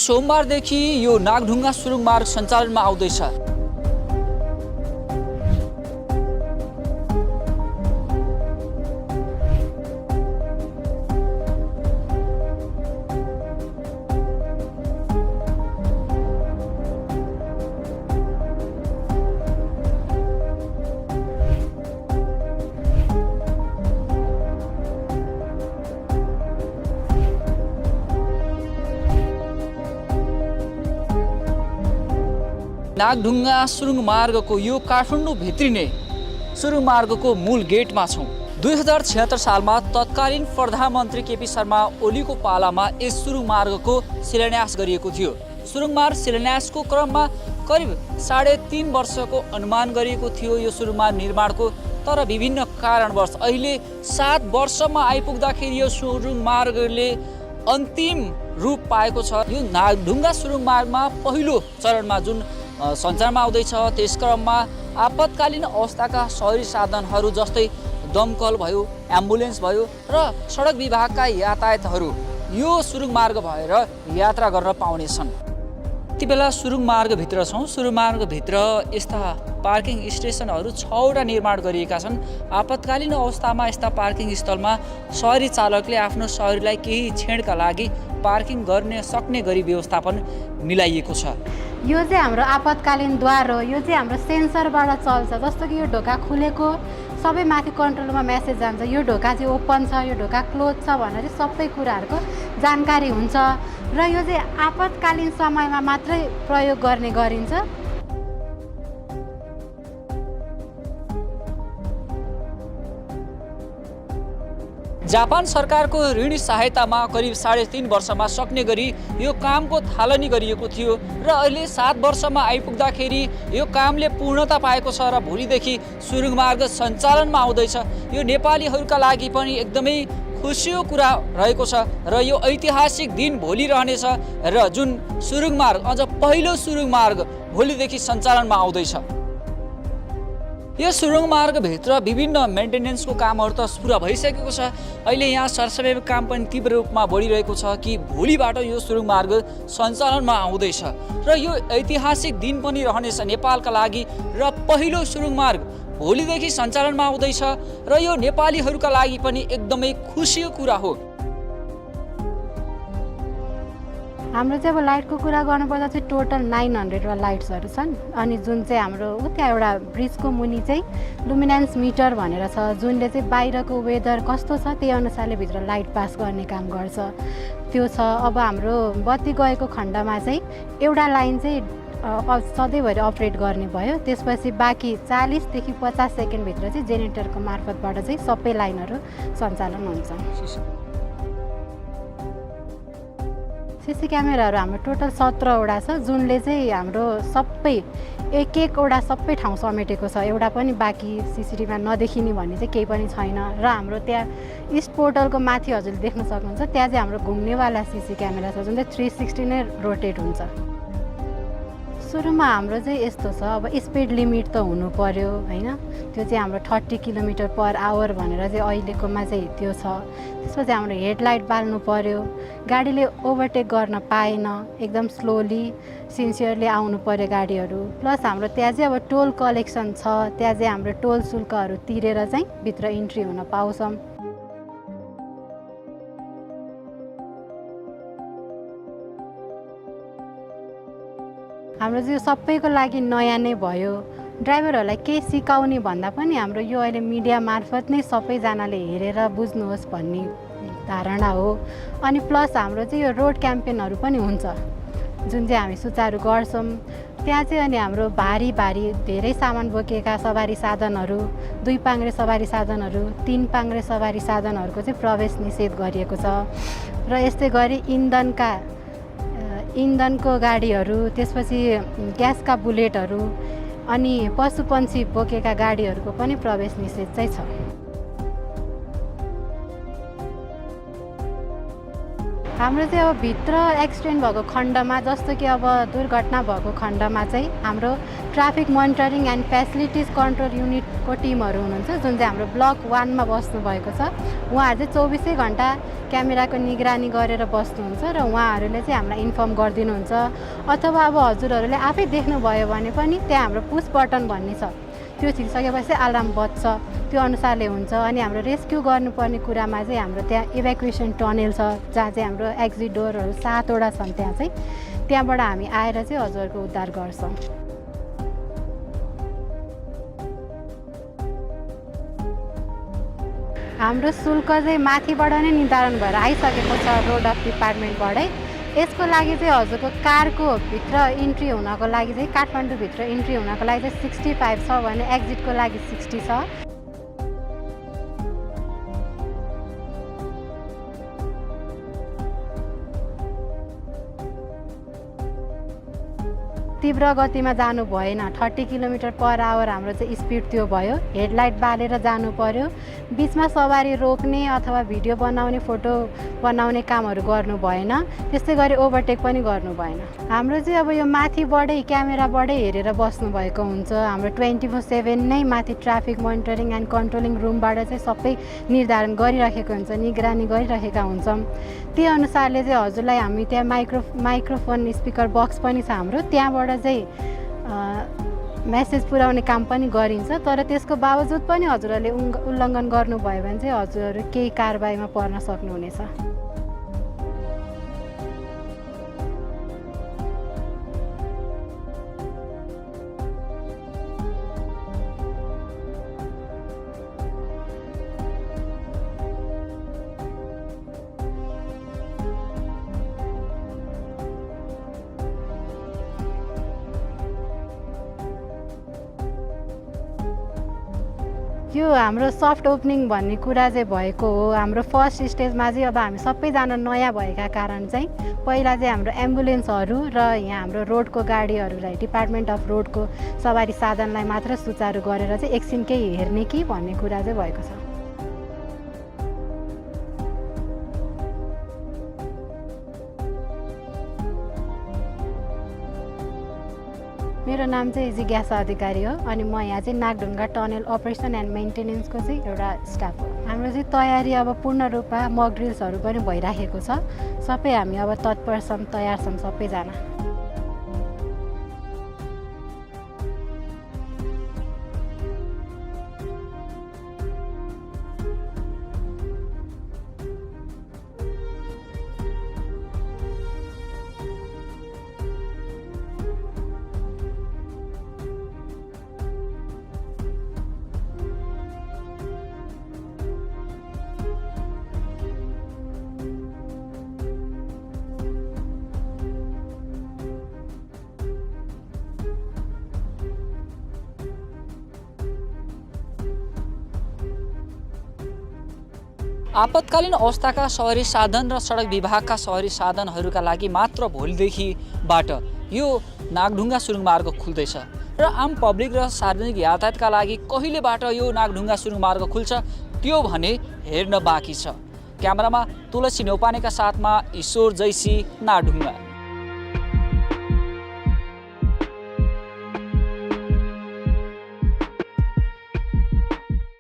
सोमबारदेखि यो नागढुङ्गा सुरुङ मार्ग सञ्चालनमा आउँदैछ। नागढुङ्गा सुरुङ मार्गको यो काठमाडौँ भित्रिने सुरुङ मार्गको मूल गेटमा छौँ। 2076 सालमा तत्कालीन प्रधानमन्त्री केपी शर्मा ओलीको पालामा यस सुरुङ मार्गको शिलान्यास गरिएको थियो। सुरुङ मार्ग शिलान्यासको क्रममा करिब 3.5 वर्षको अनुमान गरिएको थियो यो सुरुङ मार्ग निर्माणको। तर विभिन्न कारणवश अहिले 7 वर्षमा आइपुग्दाखेरि यो सुरुङ मार्गले अन्तिम रूप पाएको छ। यो नागढुङ्गा सुरुङ मार्गमा पहिलो चरणमा जुन सञ्चारमा आउँदैछ त्यस क्रममा आपतकालीन अवस्थाका सहरी साधनहरू जस्तै दमकल भयो, एम्बुलेन्स भयो र सडक विभागका यातायातहरू यो सुरुङ मार्ग भएर यात्रा गर्न पाउनेछन्। यति बेला सुरुङ मार्गभित्र छौँ। सुरुङ मार्गभित्र यस्ता पार्किङ स्टेसनहरू 6वटा निर्माण गरिएका छन्। आपतकालीन अवस्थामा यस्ता पार्किङ स्थलमा सहरी चालकले आफ्नो सहरीलाई केही क्षणका लागि पार्किङ गर्न सक्ने गरी व्यवस्थापन मिलाइएको छ। यो चाहिँ हाम्रो आपतकालीन द्वार हो। यो चाहिँ हाम्रो सेन्सरबाट चल्छ। जस्तो कि यो ढोका खुलेको सबै माथि कन्ट्रोलमा मेसेज जान्छ, यो ढोका चाहिँ ओपन छ, यो ढोका क्लोज छ भनेर चाहिँ सबै कुराहरूको जानकारी हुन्छ र यो चाहिँ आपतकालीन समयमा मात्रै प्रयोग गर्ने गरिन्छ। जापान सरकारको ऋण सहायतामा करिब 3.5 वर्षमा सक्ने गरी यो कामको थालनी गरिएको थियो र अहिले 7 वर्षमा आइपुग्दाखेरि यो कामले पूर्णता पाएको छ र भोलिदेखि सुरुङ मार्ग सञ्चालनमा आउँदैछ। यो नेपालीहरूका लागि पनि एकदमै खुसीको कुरा रहेको छ र यो ऐतिहासिक दिन भोलि रहनेछ र जुन सुरुङ मार्ग अझ पहिलो सुरुङ मार्ग भोलिदेखि सञ्चालनमा आउँदैछ। यो सुरुङ मार्गभित्र विभिन्न मेन्टेनेन्सको कामहरू त पुरा भइसकेको छ। अहिले यहाँ सरसफाइको काम पनि तीव्र रूपमा बढिरहेको छ कि भोलिबाट यो सुरुङ मार्ग सञ्चालनमा आउँदैछ र यो ऐतिहासिक दिन पनि रहनेछ नेपालका लागि र पहिलो सुरुङ मार्ग भोलिदेखि सञ्चालनमा आउँदैछ र यो नेपालीहरूका लागि पनि एकदमै खुसीको कुरा हो। हाम्रो चाहिँ अब लाइटको कुरा गर्नुपर्दा चाहिँ टोटल 900 लाइट्सहरू छन्। अनि जुन चाहिँ हाम्रो त्यहाँ एउटा ब्रिजको मुनि चाहिँ लुमिनेन्स मिटर भनेर छ, जुनले चाहिँ बाहिरको वेदर कस्तो छ त्यही अनुसारले भित्र लाइट पास गर्ने काम गर्छ, त्यो छ। अब हाम्रो बत्ती गएको खण्डमा चाहिँ एउटा लाइन चाहिँ सधैँभरि अपरेट गर्ने भयो। त्यसपछि बाँकी 40 देखि 50 सेकेन्डभित्र चाहिँ जेनेरेटरको मार्फतबाट चाहिँ सबै लाइनहरू सञ्चालन हुन्छ। सिसी क्यामेराहरू हाम्रो टोटल 17वटा छ, जुनले चाहिँ हाम्रो सबै एक-एकवटा सबै ठाउँ समेटेको छ। एउटा पनि बाँकी सिसिटिभीमा नदेखिने भन्ने चाहिँ केही पनि छैन। र हाम्रो त्यहाँ इस्ट पोर्टलको माथि हजुरले देख्न सक्नुहुन्छ, त्यहाँ चाहिँ हाम्रो घुम्नेवाला सिसी क्यामेरा छ जुन चाहिँ 360 नै रोटेट हुन्छ। सुरुमा हाम्रो चाहिँ यस्तो छ, अब स्पिड लिमिट त हुनु पर्यो होइन, त्यो चाहिँ हाम्रो 30 km/h भनेर चाहिँ अहिलेकोमा चाहिँ त्यो छ। त्यसपछि हाम्रो हेडलाइट बाल्नु पर्यो, गाडीले ओभरटेक गर्न पाएन, एकदम स्लोली सिन्सियरली आउनु पर्यो गाडीहरू। प्लस हाम्रो त्यहाँ चाहिँ अब टोल कलेक्सन छ, त्यहाँ चाहिँ हाम्रो टोल शुल्कहरू तिरेर चाहिँ भित्र इन्ट्री हुन पाउँछौँ। हाम्रो चाहिँ यो सबैको लागि नयाँ नै भयो। ड्राइभरहरूलाई केही सिकाउने भन्दा पनि हाम्रो यो अहिले मिडिया मार्फत नै सबैजनाले हेरेर बुझ्नुहोस् भन्ने धारणा हो। अनि प्लस हाम्रो चाहिँ यो रोड क्याम्पेनहरू पनि हुन्छ जुन चाहिँ हामी सुचारू गर्छौँ। त्यहाँ चाहिँ अनि हाम्रो भारी धेरै सामान बोकेका सवारी साधनहरू, 2 पाङ्ग्रे सवारी साधनहरू, 3 पाङ्ग्रे सवारी साधनहरूको चाहिँ प्रवेश निषेध गरिएको छ। र यस्तै गरी इन्धनको गाडीहरू, त्यसपछि ग्यासका बुलेटहरू अनि पशुपन्छी बोकेका गाडीहरूको पनि प्रवेश निषेध चाहिँ छ। हाम्रो चाहिँ अब भित्र एक्सिडेन्ट भएको खण्डमा जस्तो कि अब दुर्घटना भएको खण्डमा चाहिँ हाम्रो traffic monitoring and facilities control युनिटको टिमहरू हुनुहुन्छ जुन चाहिँ हाम्रो ब्लक 1 मा बस्नुभएको छ। उहाँहरू चाहिँ 24 घण्टा क्यामेराको निगरानी गरेर बस्नुहुन्छ र उहाँहरूले चाहिँ हामीलाई इन्फर्म गरिदिनुहुन्छ। अथवा अब हजुरहरूले आफै देख्नुभयो भने पनि त्यहाँ हाम्रो पुस बटन भन्ने छ, त्यो थिचिसकेपछि अलार्म बज्छ, त्यो अनुसारले हुन्छ। अनि हाम्रो रेस्क्यु गर्नुपर्ने कुरामा चाहिँ हाम्रो त्यहाँ इभ्याकुएसन टनेल छ जहाँ चाहिँ हाम्रो एक्जिट डोरहरू 7वटा छन्। त्यहाँ चाहिँ त्यहाँबाट हामी आएर चाहिँ हजुरहरूको उद्धार गर्छौँ। हाम्रो शुल्क चाहिँ माथिबाट नै निर्धारण भएर आइसकेको छ रोड अफ डिपार्टमेन्टबाटै। यसको लागि चाहिँ हजुरको कारको भित्र इन्ट्री हुनको लागि चाहिँ काठमाडौँभित्र इन्ट्री हुनको लागि चाहिँ 65 छ भने एक्जिटको लागि 60 छ। तीव्र गतिमा जानु भएन, 30 km/h हाम्रो चाहिँ स्पिड त्यो भयो। हेडलाइट बालेर जानु पर्यो, बिचमा सवारी रोक्ने अथवा भिडियो बनाउने फोटो बनाउने कामहरू गर्नु भएन, त्यस्तै गरी ओभरटेक पनि गर्नु भएन। हाम्रो चाहिँ अब यो माथिबाटै क्यामेराबाटै हेरेर बस्नुभएको हुन्छ। हाम्रो 24/7 नै माथि ट्राफिक मोनिटरिङ एन्ड कन्ट्रोलिङ रुमबाट चाहिँ सबै निर्धारण गरिरहेको हुन्छ, निगरानी गरिरहेका हुन्छौँ। त्यही अनुसारले चाहिँ हजुरलाई हामी त्यहाँ माइक्रोफोन स्पिकर बक्स पनि छ हाम्रो, त्यहाँबाट चाहिँ मेसेज पुर्याउने काम पनि गरिन्छ। तर त्यसको बावजुद पनि हजुरहरूले उल्लङ्घन गर्नुभयो भने चाहिँ हजुरहरू केही कारबाहीमा पर्न सक्नुहुनेछ। यो हाम्रो सफ्ट ओपनिङ भन्ने कुरा चाहिँ भएको हो। हाम्रो फर्स्ट स्टेजमा चाहिँ अब हामी सबैजना नयाँ भएका कारण चाहिँ पहिला चाहिँ हाम्रो एम्बुलेन्सहरू र यहाँ हाम्रो रोडको गाडीहरूलाई डिपार्टमेन्ट अफ रोडको सवारी साधनलाई मात्र सुचारू गरेर चाहिँ एकछिन केही हेर्ने कि भन्ने कुरा चाहिँ भएको छ। मेरो नाम चाहिँ जिज्ञासा अधिकारी हो अनि म यहाँ चाहिँ नागढुङ्गा टनल अपरेसन एन्ड मेन्टेनेन्सको चाहिँ एउटा स्टाफ हो। हाम्रो चाहिँ तयारी अब पूर्ण रूपमा मक ड्रिल्सहरू पनि भइराखेको छ। सबै हामी अब तत्पर छौँ, तयार छौँ सबैजना। आपतकालीन अवस्थाका सहरी साधन र सडक विभागका सहरी साधनहरूका लागि मात्र भोलिदेखिबाट यो नागढुङ्गा सुरुङ मार्ग खुल्दैछ र आम पब्लिक र सार्वजनिक यातायातका लागि कहिलेबाट यो नागढुङ्गा सुरुङ मार्ग खुल्छ त्यो भने हेर्न बाँकी छ। क्यामेरामा तुलसी नेउपानेका साथमा ईश्वर जैसी, नागढुङ्गा।